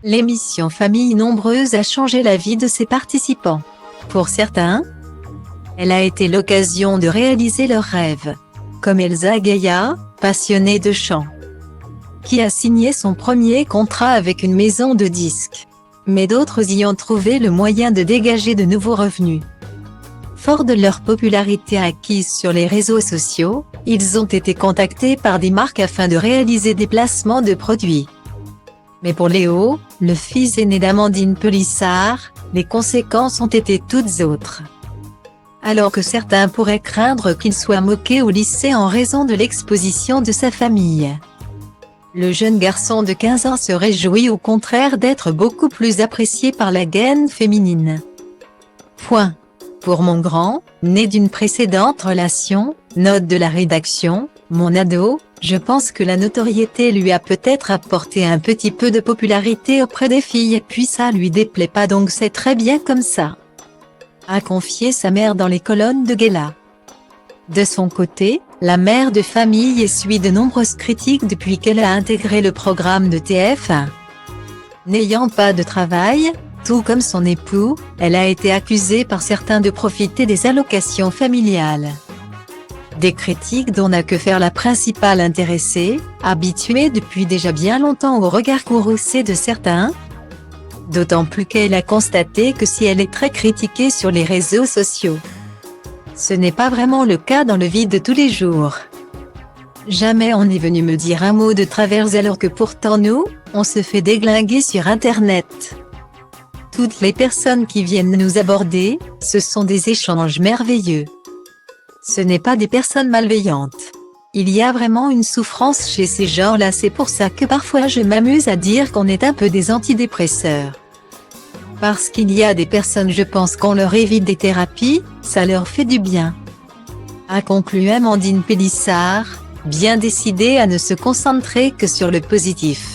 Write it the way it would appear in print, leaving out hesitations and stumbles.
L'émission Famille Nombreuse a changé la vie de ses participants. Pour certains, elle a été l'occasion de réaliser leurs rêves. Comme Elsa Gaillard, passionnée de chant, qui a signé son premier contrat avec une maison de disques. Mais d'autres y ont trouvé le moyen de dégager de nouveaux revenus. Forts de leur popularité acquise sur les réseaux sociaux, ils ont été contactés par des marques afin de réaliser des placements de produits. Mais pour Léo, le fils aîné d'Amandine Pélissard, les conséquences ont été toutes autres. Alors que certains pourraient craindre qu'il soit moqué au lycée en raison de l'exposition de sa famille, le jeune garçon de 15 ans se réjouit au contraire d'être beaucoup plus apprécié par la gaine féminine. Point. Pour mon grand, né d'une précédente relation, note de la rédaction, mon ado, je pense que la notoriété lui a peut-être apporté un petit peu de popularité auprès des filles puis ça lui déplaît pas donc c'est très bien comme ça, a confié sa mère dans les colonnes de Gala. De son côté, la mère de famille essuie de nombreuses critiques depuis qu'elle a intégré le programme de TF1. N'ayant pas de travail, tout comme son époux, elle a été accusée par certains de profiter des allocations familiales. Des critiques dont n'a que faire la principale intéressée, habituée depuis déjà bien longtemps au regard courroucé de certains. D'autant plus qu'elle a constaté que si elle est très critiquée sur les réseaux sociaux, ce n'est pas vraiment le cas dans le vie de tous les jours. Jamais on n'est venu me dire un mot de travers alors que pourtant nous, on se fait déglinguer sur Internet. Toutes les personnes qui viennent nous aborder, ce sont des échanges merveilleux. Ce n'est pas des personnes malveillantes. Il y a vraiment une souffrance chez ces gens-là, c'est pour ça que parfois je m'amuse à dire qu'on est un peu des antidépresseurs. Parce qu'il y a des personnes, je pense qu'on leur évite des thérapies, ça leur fait du bien. A conclu Amandine Pélissard, bien décidée à ne se concentrer que sur le positif.